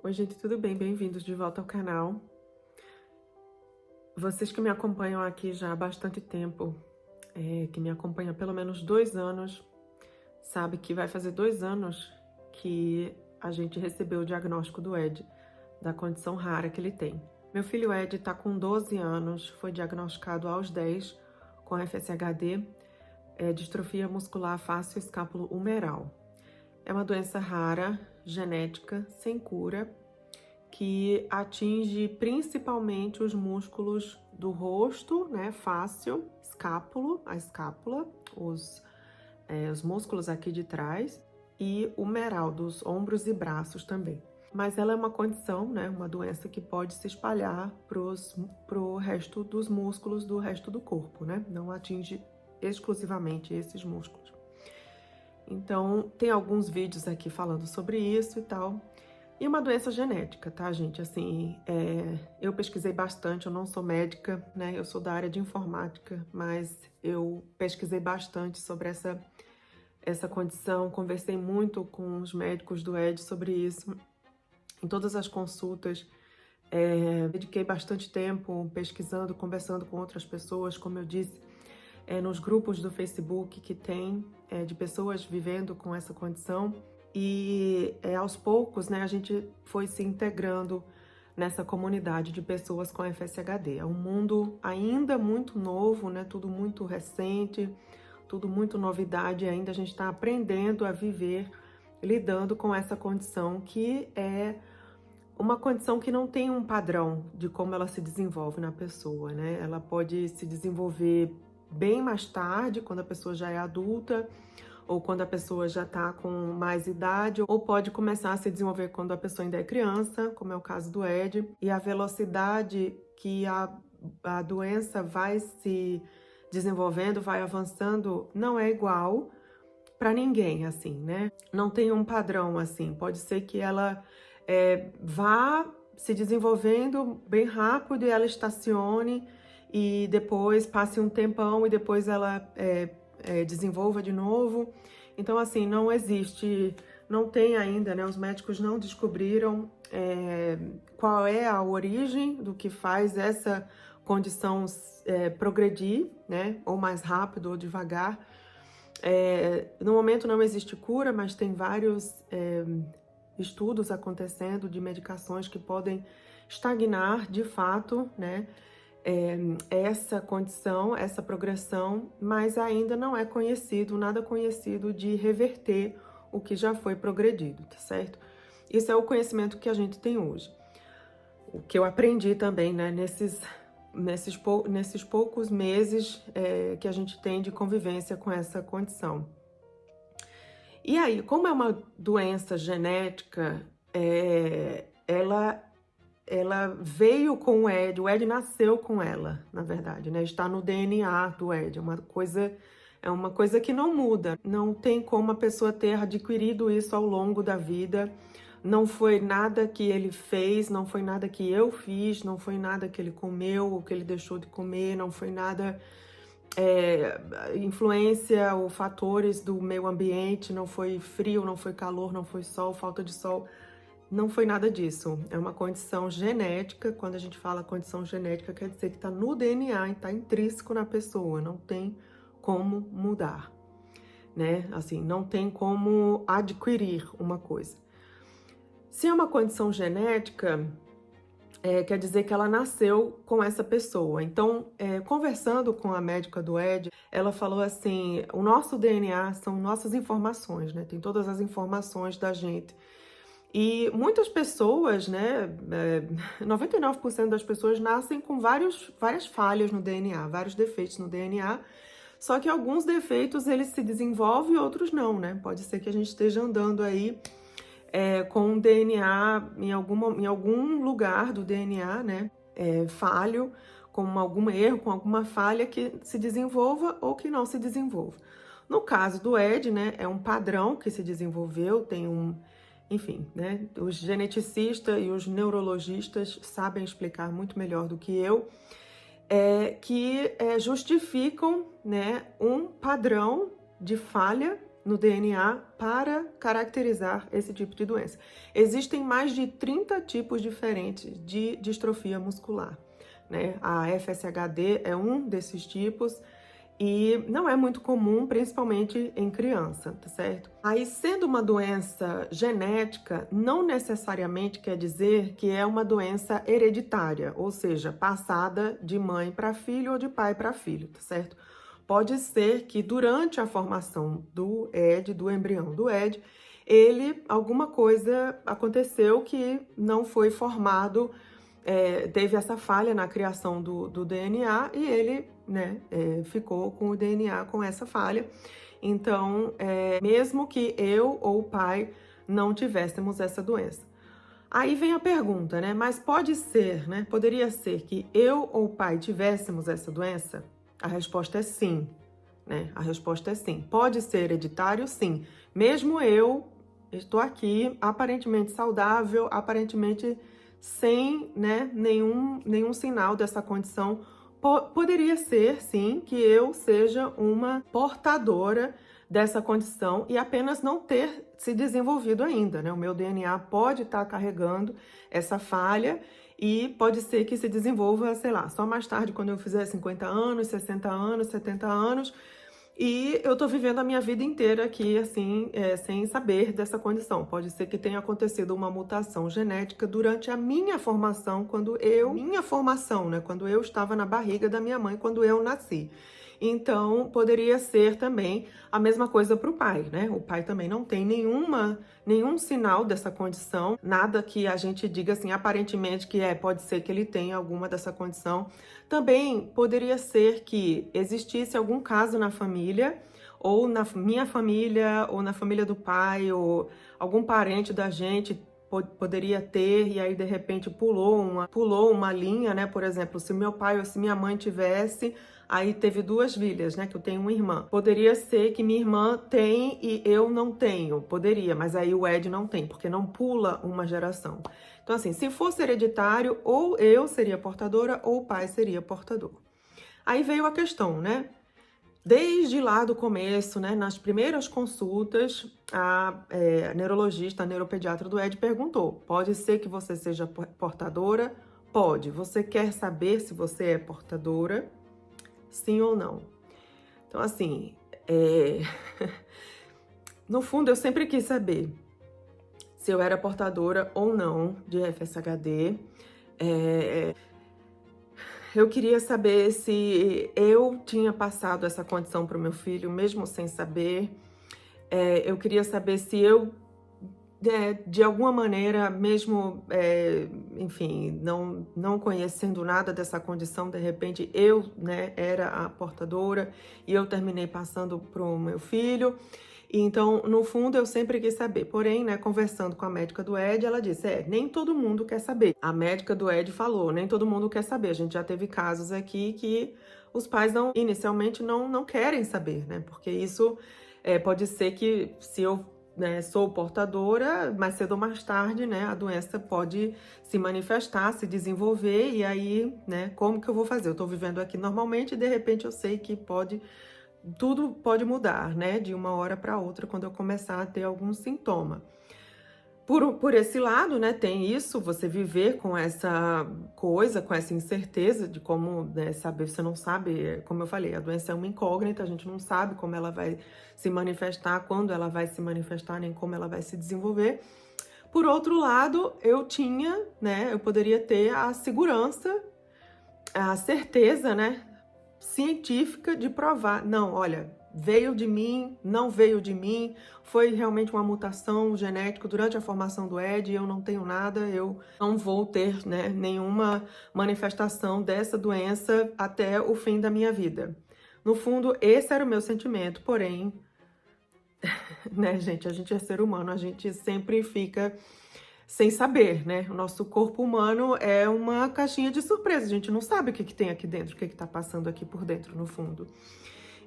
Oi, gente, tudo bem? Bem-vindos de volta ao canal. Vocês que me acompanham aqui já há bastante tempo, que me acompanham há pelo menos 2 anos, sabe que vai fazer 2 anos que a gente recebeu o diagnóstico do Ed, da condição rara que ele tem. Meu filho Ed está com 12 anos, foi diagnosticado aos 10 com FSHD, distrofia muscular fácil escápulo-humeral. É uma doença rara, genética, sem cura, que atinge principalmente os músculos do rosto, né, fácil, a escápula, os músculos aqui de trás e o humeral dos ombros e braços também. Mas ela é uma condição, né, uma doença que pode se espalhar pro resto dos músculos do resto do corpo, né, não atinge exclusivamente esses músculos. Então, tem alguns vídeos aqui falando sobre isso e tal. E uma doença genética, tá, gente? Assim, eu pesquisei bastante, eu não sou médica, né? Eu sou da área de informática, mas eu pesquisei bastante sobre essa condição, conversei muito com os médicos do Ed sobre isso, em todas as consultas. Dediquei bastante tempo pesquisando, conversando com outras pessoas, como eu disse, nos grupos do Facebook que tem de pessoas vivendo com essa condição. E aos poucos, né, a gente foi se integrando nessa comunidade de pessoas com FSHD. É um mundo ainda muito novo, né, tudo muito recente, tudo muito novidade, ainda a gente está aprendendo a viver, lidando com essa condição, que é uma condição que não tem um padrão de como ela se desenvolve na pessoa, né? Ela pode se desenvolver bem mais tarde, quando a pessoa já é adulta, ou quando a pessoa já está com mais idade, ou pode começar a se desenvolver quando a pessoa ainda é criança, como é o caso do Ed. E a velocidade que a doença vai se desenvolvendo, vai avançando, não é igual para ninguém, assim, né? Não tem um padrão, assim. Pode ser que ela vá se desenvolvendo bem rápido e ela estacione, e depois passe um tempão e depois ela desenvolva de novo. Então, assim, não existe, não tem ainda, né? Os médicos não descobriram qual é a origem do que faz essa condição progredir, né? Ou mais rápido ou devagar. No momento não existe cura, mas tem vários estudos acontecendo de medicações que podem estagnar de fato, né? Essa condição, essa progressão, mas ainda não é conhecido, nada conhecido de reverter o que já foi progredido, tá certo? Isso é o conhecimento que a gente tem hoje. O que eu aprendi também, né, nesses poucos meses que a gente tem de convivência com essa condição. E aí, como é uma doença genética, ela veio com o Ed nasceu com ela, na verdade, né? Está no DNA do Ed, é uma coisa que não muda. Não tem como a pessoa ter adquirido isso ao longo da vida. Não foi nada que ele fez, não foi nada que eu fiz, não foi nada que ele comeu ou que ele deixou de comer, não foi nada influência ou fatores do meio ambiente, não foi frio, não foi calor, não foi sol, falta de sol. Não foi nada disso. É uma condição genética. Quando a gente fala condição genética, quer dizer que está no DNA e está intrínseco na pessoa. Não tem como mudar, né? Assim, não tem como adquirir uma coisa. Se é uma condição genética, quer dizer que ela nasceu com essa pessoa. Então, conversando com a médica do Ed, ela falou assim: o nosso DNA são nossas informações, né? Tem todas as informações da gente. E muitas pessoas, né, 99% das pessoas nascem com várias falhas no DNA, vários defeitos no DNA, só que alguns defeitos eles se desenvolvem e outros não, né? Pode ser que a gente esteja andando aí com o DNA em algum lugar do DNA, né, falho, com algum erro, com alguma falha que se desenvolva ou que não se desenvolva. No caso do Ed, né, é um padrão que se desenvolveu, enfim, né, os geneticistas e os neurologistas sabem explicar muito melhor do que eu, que justificam, né, um padrão de falha no DNA para caracterizar esse tipo de doença. Existem mais de 30 tipos diferentes de distrofia muscular, né? A FSHD é um desses tipos e não é muito comum, principalmente em criança, tá certo? Aí, sendo uma doença genética, não necessariamente quer dizer que é uma doença hereditária, ou seja, passada de mãe para filho ou de pai para filho, tá certo? Pode ser que durante a formação do ED, do embrião do ED, alguma coisa aconteceu que não foi formado, teve essa falha na criação do DNA e ele, né, ficou com o DNA com essa falha. Então, mesmo que eu ou o pai não tivéssemos essa doença. Aí vem a pergunta, né? Mas pode ser, né? Poderia ser que eu ou o pai tivéssemos essa doença? A resposta é sim, né? A resposta é sim. Pode ser hereditário? Sim. Mesmo eu estou aqui aparentemente saudável, aparentemente sem, né, nenhum sinal dessa condição. Poderia ser, sim, que eu seja uma portadora dessa condição e apenas não ter se desenvolvido ainda, né? O meu DNA pode estar carregando essa falha e pode ser que se desenvolva, sei lá, só mais tarde, quando eu fizer 50 anos, 60 anos, 70 anos, e eu tô vivendo a minha vida inteira aqui, assim, sem saber dessa condição. Pode ser que tenha acontecido uma mutação genética durante a minha formação, minha formação, né? Quando eu estava na barriga da minha mãe, quando eu nasci. Então, poderia ser também a mesma coisa para o pai, né? O pai também não tem nenhum sinal dessa condição, nada que a gente diga assim, aparentemente que pode ser que ele tenha alguma dessa condição. Também poderia ser que existisse algum caso na família, ou na minha família, ou na família do pai, ou algum parente da gente poderia ter, e aí de repente pulou uma linha, né? Por exemplo, se meu pai ou se minha mãe tivesse, aí teve duas filhas, né? Que eu tenho uma irmã. Poderia ser que minha irmã tem e eu não tenho. Poderia, mas aí o Ed não tem, porque não pula uma geração. Então, assim, se fosse hereditário, ou eu seria portadora, ou o pai seria portador. Aí veio a questão, né? Desde lá do começo, né, nas primeiras consultas, a neurologista, a neuropediatra do Ed perguntou: pode ser que você seja portadora? Pode. Você quer saber se você é portadora? Sim ou não? Então, assim, no fundo, eu sempre quis saber se eu era portadora ou não de FSHD. Eu queria saber se eu tinha passado essa condição para o meu filho, mesmo sem saber. Eu queria saber se eu, de alguma maneira, mesmo, enfim, não conhecendo nada dessa condição, de repente eu, né, era a portadora e eu terminei passando para o meu filho. Então, no fundo, eu sempre quis saber. Porém, né, conversando com a médica do Ed, ela disse, nem todo mundo quer saber. A médica do Ed falou, nem todo mundo quer saber. A gente já teve casos aqui que os pais inicialmente não querem saber, né? Porque isso pode ser que se eu, né, sou portadora, mais cedo ou mais tarde, né, a doença pode se manifestar, se desenvolver, e aí, né, como que eu vou fazer? Eu tô vivendo aqui normalmente e de repente eu sei que tudo pode mudar, né, de uma hora para outra quando eu começar a ter algum sintoma. Por esse lado, né, tem isso, você viver com essa coisa, com essa incerteza de como, né, saber, você não sabe, como eu falei, a doença é uma incógnita, a gente não sabe como ela vai se manifestar, quando ela vai se manifestar, nem como ela vai se desenvolver. Por outro lado, eu tinha, né, eu poderia ter a segurança, a certeza, né, científica de provar, não, olha, veio de mim, não veio de mim, foi realmente uma mutação genética durante a formação do ED, eu não tenho nada, eu não vou ter, né, nenhuma manifestação dessa doença até o fim da minha vida. No fundo, esse era o meu sentimento, porém, né, gente, a gente é ser humano, a gente sempre fica sem saber, né? O nosso corpo humano é uma caixinha de surpresa, a gente não sabe o que tem aqui dentro, o que tá passando aqui por dentro, no fundo.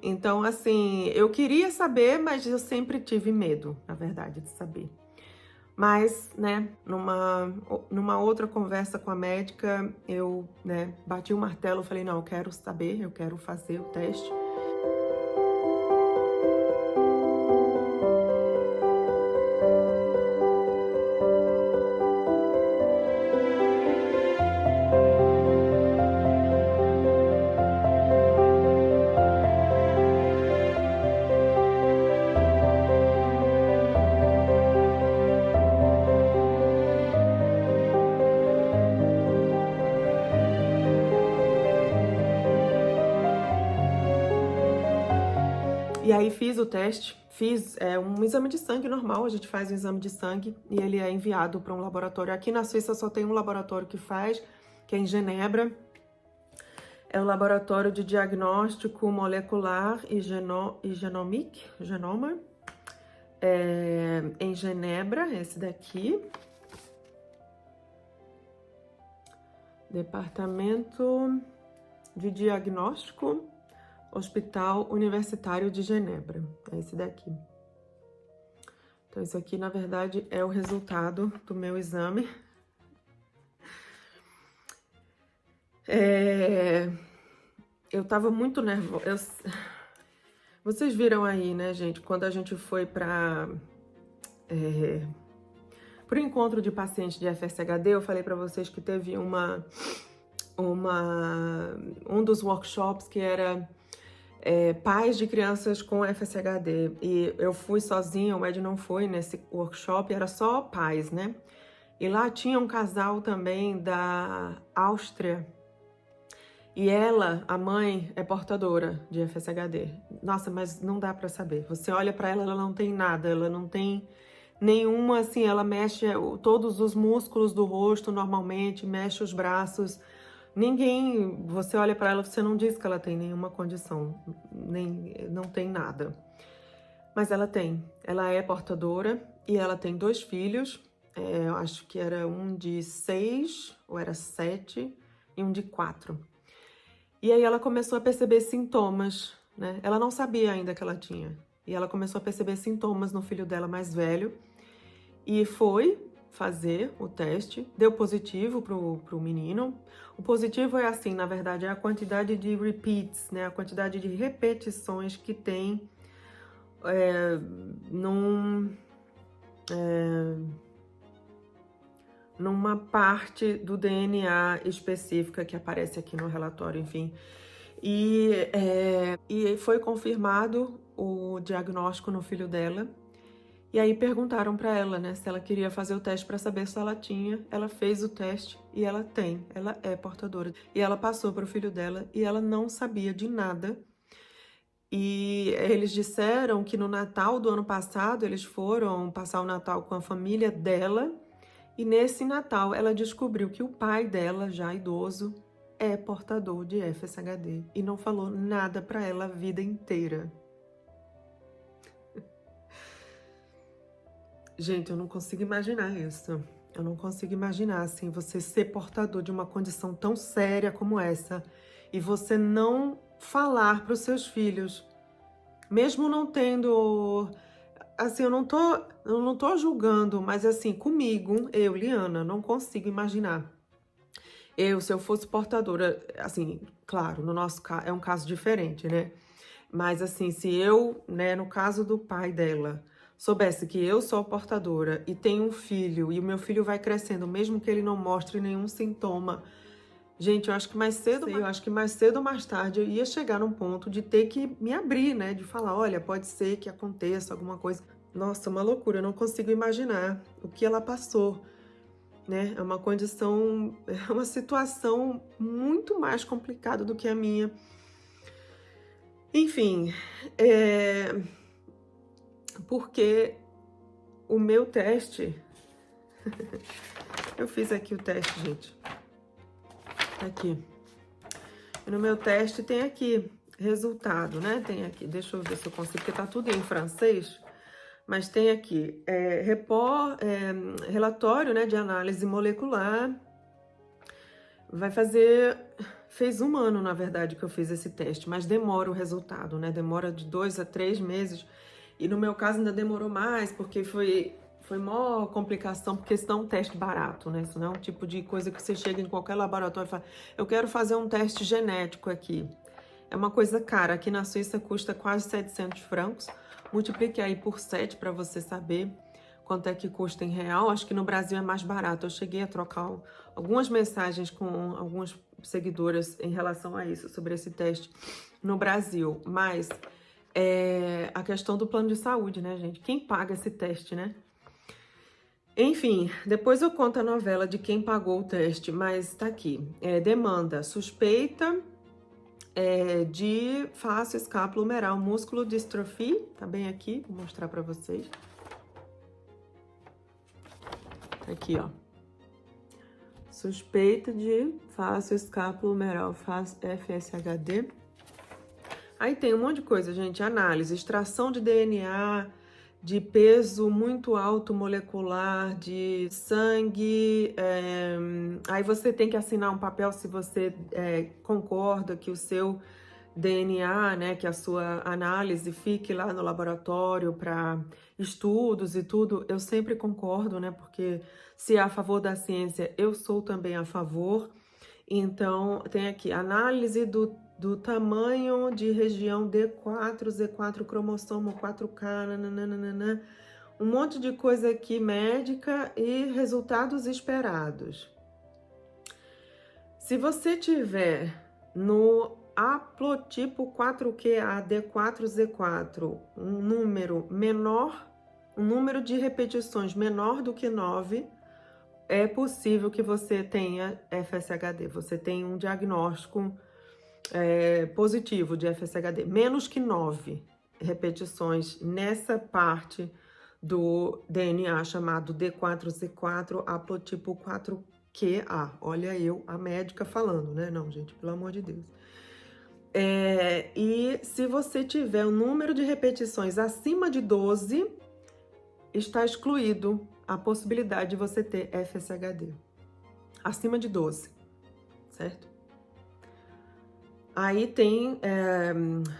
Então, assim, eu queria saber, mas eu sempre tive medo, na verdade, de saber. Mas, né, numa outra conversa com a médica, eu, né, bati o martelo, falei, não, eu quero saber, eu quero fazer o teste. E aí fiz o teste, fiz um exame de sangue normal, a gente faz um exame de sangue e ele é enviado para um laboratório. Aqui na Suíça só tem um laboratório que faz, que é em Genebra. É o Laboratório de Diagnóstico Molecular e Genoma, em Genebra, esse daqui. Departamento de Diagnóstico, Hospital Universitário de Genebra, é esse daqui. Então, isso aqui, na verdade, é o resultado do meu exame. Eu tava muito nervosa. Vocês viram aí, né, gente, quando a gente foi para pro encontro de pacientes de FSHD, eu falei para vocês que teve um dos workshops que era pais de crianças com FSHD. E eu fui sozinha, o Ed não foi nesse workshop, era só pais, né? E lá tinha um casal também da Áustria. E ela, a mãe, é portadora de FSHD. Nossa, mas não dá pra saber. Você olha pra ela, ela não tem nada, ela não tem nenhuma, assim, ela mexe todos os músculos do rosto normalmente, mexe os braços. Ninguém, você olha pra ela, você não diz que ela tem nenhuma condição, não tem nada. Mas ela tem, ela é portadora e ela tem 2 filhos, eu acho que era um de 6 ou era 7 e um de 4. E aí ela começou a perceber sintomas, né? Ela não sabia ainda que ela tinha. E ela começou a perceber sintomas no filho dela mais velho e foi fazer o teste, deu positivo pro menino. O positivo é assim, na verdade, é a quantidade de repeats, né? A quantidade de repetições que tem numa parte do DNA específica que aparece aqui no relatório, enfim. E foi confirmado o diagnóstico no filho dela. E aí perguntaram para ela, né, se ela queria fazer o teste para saber se ela tinha. Ela fez o teste e ela tem, ela é portadora. E ela passou para o filho dela e ela não sabia de nada. E eles disseram que no Natal do ano passado eles foram passar o Natal com a família dela. E nesse Natal ela descobriu que o pai dela, já idoso, é portador de FSHD. E não falou nada para ela a vida inteira. Gente, eu não consigo imaginar isso. Eu não consigo imaginar, assim, você ser portador de uma condição tão séria como essa e você não falar para os seus filhos, mesmo não tendo... Assim, eu não tô julgando, mas assim, comigo, eu, Liana, não consigo imaginar. Se eu fosse portadora, assim, claro, no nosso caso, é um caso diferente, né? Mas assim, se eu, né, no caso do pai dela, soubesse que eu sou portadora e tenho um filho, e o meu filho vai crescendo, mesmo que ele não mostre nenhum sintoma, gente, eu acho que mais cedo ou mais tarde eu ia chegar num ponto de ter que me abrir, né, de falar, olha, pode ser que aconteça alguma coisa. Nossa, uma loucura, eu não consigo imaginar o que ela passou, né? É uma condição, é uma situação muito mais complicada do que a minha. Enfim, porque o meu teste, eu fiz aqui o teste, gente, aqui, e no meu teste tem aqui, resultado, né, tem aqui, deixa eu ver se eu consigo, porque tá tudo em francês, mas tem aqui, relatório, né, de análise molecular, fez 1 ano, na verdade, que eu fiz esse teste, mas demora o resultado, né, demora de 2 a 3 meses, e no meu caso ainda demorou mais, porque foi maior complicação, porque isso não é um teste barato, né? Isso não é um tipo de coisa que você chega em qualquer laboratório e fala, eu quero fazer um teste genético aqui. É uma coisa cara, aqui na Suíça custa quase 700 francos, multiplique aí por 7 para você saber quanto é que custa em real. Acho que no Brasil é mais barato. Eu cheguei a trocar algumas mensagens com algumas seguidoras em relação a isso, sobre esse teste no Brasil, mas... a questão do plano de saúde, né, gente? Quem paga esse teste, né? Enfim, depois eu conto a novela de quem pagou o teste, mas tá aqui. Demanda suspeita de fáscio escapulo-humeral, músculo distrofia, tá bem aqui, vou mostrar pra vocês. Aqui, ó. Suspeita de fáscio escapulo-humeral, FSHD. Aí tem um monte de coisa, gente, análise, extração de DNA, de peso muito alto molecular, de sangue. Aí você tem que assinar um papel se você concorda que o seu DNA, né, que a sua análise fique lá no laboratório para estudos e tudo. Eu sempre concordo, né, porque se é a favor da ciência, eu sou também a favor. Então, tem aqui análise do tamanho de região D4, Z4, cromossomo 4K, nananana, um monte de coisa aqui médica e resultados esperados. Se você tiver no haplotipo 4QA, D4, Z4, um número menor, um número de repetições menor do que 9, é possível que você tenha FSHD, você tem um diagnóstico positivo de FSHD, menos que 9 repetições nessa parte do DNA chamado D4Z4, haplotipo 4QA. Olha eu, a médica falando, né? Não, gente, pelo amor de Deus. E se você tiver um número de repetições acima de 12, está excluído a possibilidade de você ter FSHD. Acima de 12, certo? Aí tem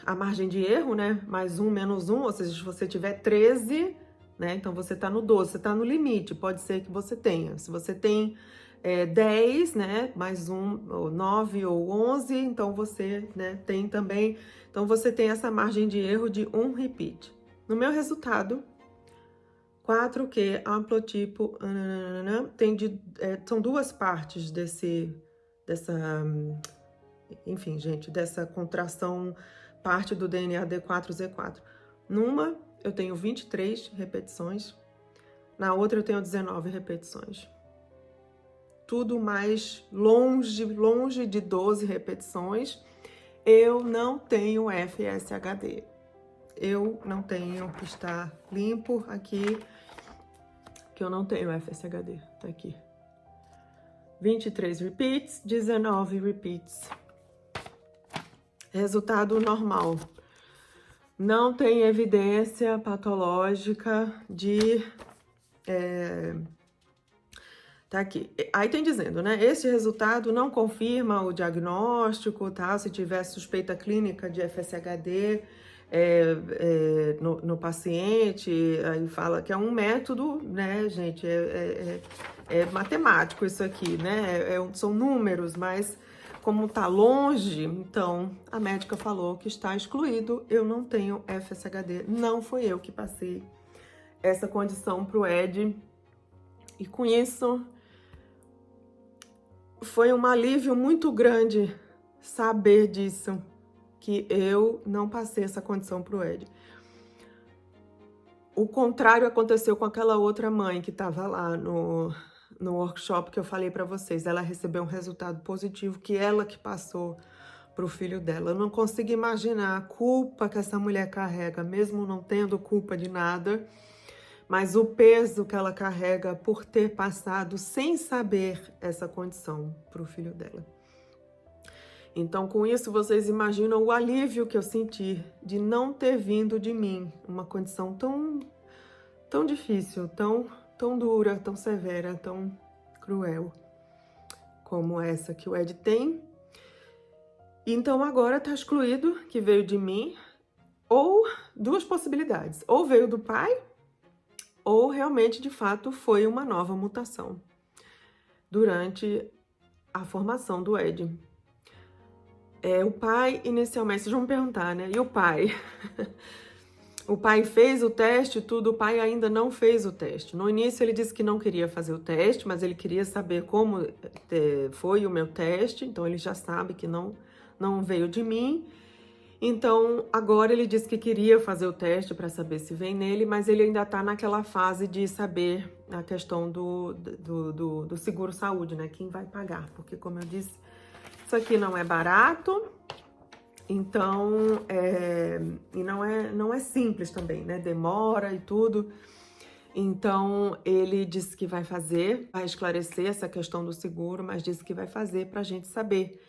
a margem de erro, né? Mais 1, menos 1, ou seja, se você tiver 13, né? Então você tá no 12, você tá no limite, pode ser que você tenha. Se você tem 10, né? Mais 1, ou 9 ou 11, então você, né, tem também. Então você tem essa margem de erro de 1 repeat. No meu resultado, 4Q, haplotipo, são duas partes enfim, gente, dessa contração, parte do DNA D4Z4. Numa, eu tenho 23 repetições, na outra eu tenho 19 repetições. Tudo mais longe de 12 repetições. Eu não tenho FSHD. Eu não tenho, está limpo aqui, que eu não tenho FSHD, tá aqui. 23 repeats, 19 repeats. Resultado normal. Não tem evidência patológica de... Tá aqui. Aí tem dizendo, né? Esse resultado não confirma o diagnóstico, tá? Se tiver suspeita clínica de FSHD no paciente, aí fala que é um método, né, gente? É matemático isso aqui, né? São números, mas como tá longe, então a médica falou que está excluído. Eu não tenho FSHD, não foi eu que passei essa condição pro Ed. E com isso, foi um alívio muito grande saber disso, que eu não passei essa condição pro Ed. O contrário aconteceu com aquela outra mãe que estava lá no workshop que eu falei para vocês. Ela recebeu um resultado positivo que ela que passou pro filho dela. Eu não consigo imaginar a culpa que essa mulher carrega, mesmo não tendo culpa de nada, mas o peso que ela carrega por ter passado sem saber essa condição pro filho dela. Então, com isso, vocês imaginam o alívio que eu senti de não ter vindo de mim uma condição tão difícil, tão dura, tão severa, tão cruel como essa que o Ed tem. Então, agora tá excluído que veio de mim, ou duas possibilidades. Ou veio do pai, ou realmente, de fato, foi uma nova mutação durante a formação do Ed. O pai, inicialmente, vocês vão me perguntar, né? E o pai? O pai fez o teste, tudo, o pai ainda não fez o teste. No início ele disse que não queria fazer o teste, mas ele queria saber como foi o meu teste, então ele já sabe que não veio de mim. Então, agora ele disse que queria fazer o teste para saber se vem nele, mas ele ainda está naquela fase de saber a questão do seguro-saúde, né? Quem vai pagar, porque como eu disse, isso aqui não é barato Então, e não é simples também, né? Demora e tudo. Então, ele disse que vai fazer, vai esclarecer essa questão do seguro, mas disse que vai fazer para a gente saber.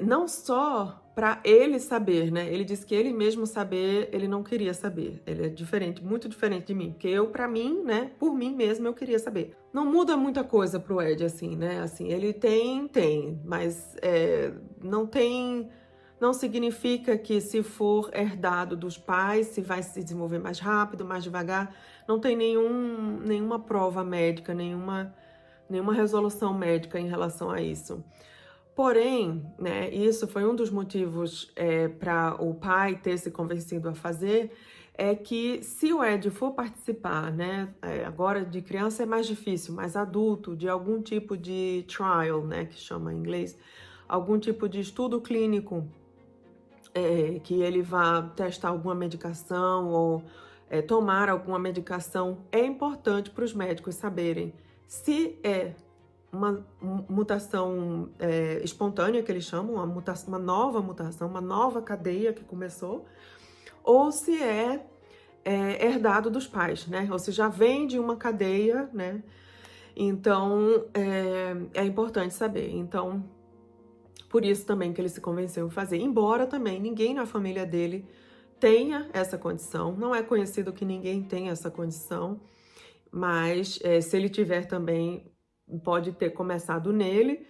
Não só para ele saber, né? Ele disse que ele mesmo saber, ele não queria saber. Ele é diferente, muito diferente de mim. Porque eu, para mim, né? Por mim mesmo, eu queria saber. Não muda muita coisa pro Ed, assim, né? Assim, ele tem, mas não tem... Não significa que se for herdado dos pais, se vai se desenvolver mais rápido, mais devagar. Não tem nenhuma prova médica, nenhuma resolução médica em relação a isso. Porém, né, isso foi um dos motivos para o pai ter se convencido a fazer, é que se o Ed for participar, né, agora de criança é mais difícil, mas adulto, de algum tipo de trial, né, que chama em inglês, algum tipo de estudo clínico, que ele vá testar alguma medicação ou tomar alguma medicação, é importante para os médicos saberem se é uma mutação espontânea, que eles chamam, uma nova mutação, uma nova cadeia que começou, ou se é herdado dos pais, né? Ou se já vem de uma cadeia, né? Então, é importante saber. Então, por isso também que ele se convenceu a fazer. Embora também ninguém na família dele tenha essa condição, não é conhecido que ninguém tenha essa condição, mas se ele tiver também, pode ter começado nele,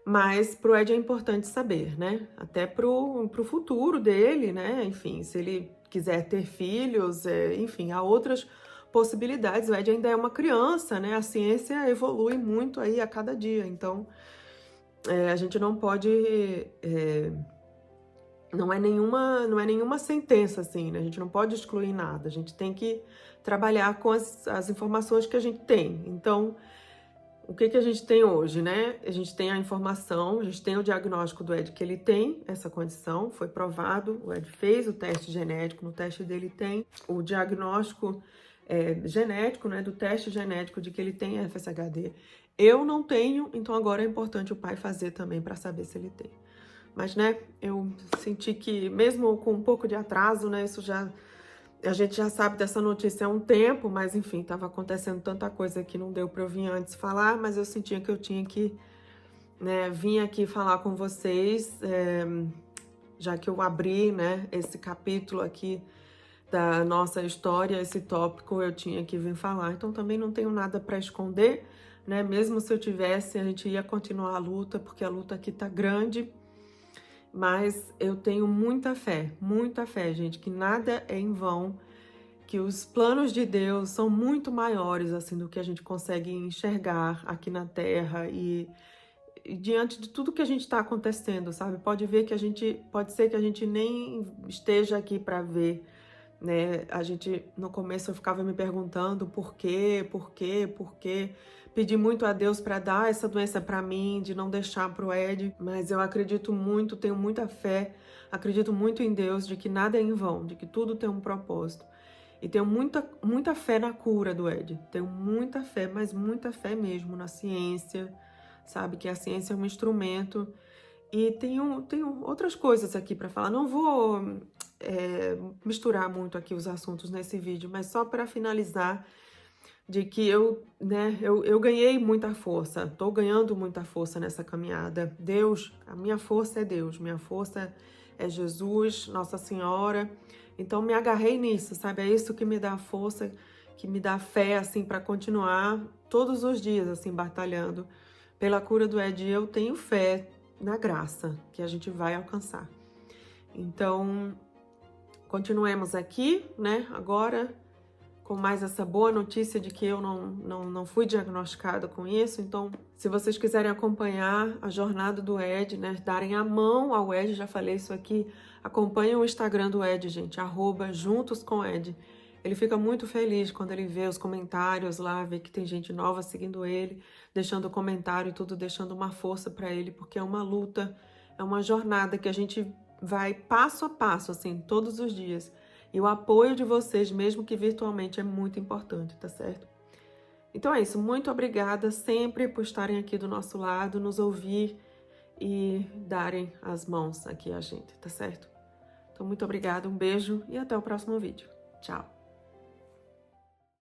mas pro Ed é importante saber, né? Até pro futuro dele, né? Enfim, se ele quiser ter filhos, enfim, há outras possibilidades. O Ed ainda é uma criança, né? A ciência evolui muito aí a cada dia, então a gente não pode... não é nenhuma sentença, assim, né? A gente não pode excluir nada, a gente tem que trabalhar com as informações que a gente tem. Então, o que a gente tem hoje, né? A gente tem a informação, a gente tem o diagnóstico do Ed que ele tem essa condição, foi provado, o Ed fez o teste genético, no teste dele tem o diagnóstico genético, né? Do teste genético de que ele tem FSHD. Eu não tenho, então agora é importante o pai fazer também para saber se ele tem. Mas, né, eu senti que, mesmo com um pouco de atraso, né, a gente já sabe dessa notícia há um tempo, mas, enfim, estava acontecendo tanta coisa que não deu para eu vir antes falar, mas eu sentia que eu tinha que, né, vir aqui falar com vocês, já que eu abri, né, esse capítulo aqui da nossa história, esse tópico, eu tinha que vir falar. Então, também não tenho nada para esconder, né, mesmo se eu tivesse, a gente ia continuar a luta, porque a luta aqui tá grande. Mas eu tenho muita fé, gente, que nada é em vão, que os planos de Deus são muito maiores, assim, do que a gente consegue enxergar aqui na Terra e diante de tudo que a gente está acontecendo, sabe? Pode ser que a gente nem esteja aqui para ver, né? No começo eu ficava me perguntando por quê, pedi muito a Deus para dar essa doença para mim, de não deixar pro Ed, mas eu acredito muito, tenho muita fé, acredito muito em Deus, de que nada é em vão, de que tudo tem um propósito. E tenho muita fé na cura do Ed, tenho muita fé, mas muita fé mesmo na ciência, sabe? Que a ciência é um instrumento. E tenho outras coisas aqui para falar, não vou misturar muito aqui os assuntos nesse vídeo, mas só para finalizar, de que eu ganhei muita força, tô ganhando muita força nessa caminhada. Deus, a minha força é Deus, minha força é Jesus, Nossa Senhora. Então me agarrei nisso, sabe? É isso que me dá força, que me dá fé, assim, para continuar todos os dias, assim, batalhando pela cura do Ed. Eu tenho fé na graça que a gente vai alcançar. Então, continuemos aqui, né? Agora, com mais essa boa notícia de que eu não fui diagnosticada com isso. Então, se vocês quiserem acompanhar a jornada do Ed, né, darem a mão ao Ed, já falei isso aqui, acompanhem o Instagram do Ed, gente, @juntoscomEd. Ele fica muito feliz quando ele vê os comentários lá, vê que tem gente nova seguindo ele, deixando comentário e tudo, deixando uma força para ele, porque é uma luta, é uma jornada que a gente vai passo a passo, assim, todos os dias. E o apoio de vocês, mesmo que virtualmente, é muito importante, tá certo? Então é isso, muito obrigada sempre por estarem aqui do nosso lado, nos ouvir e darem as mãos aqui a gente, tá certo? Então, muito obrigada, um beijo e até o próximo vídeo. Tchau!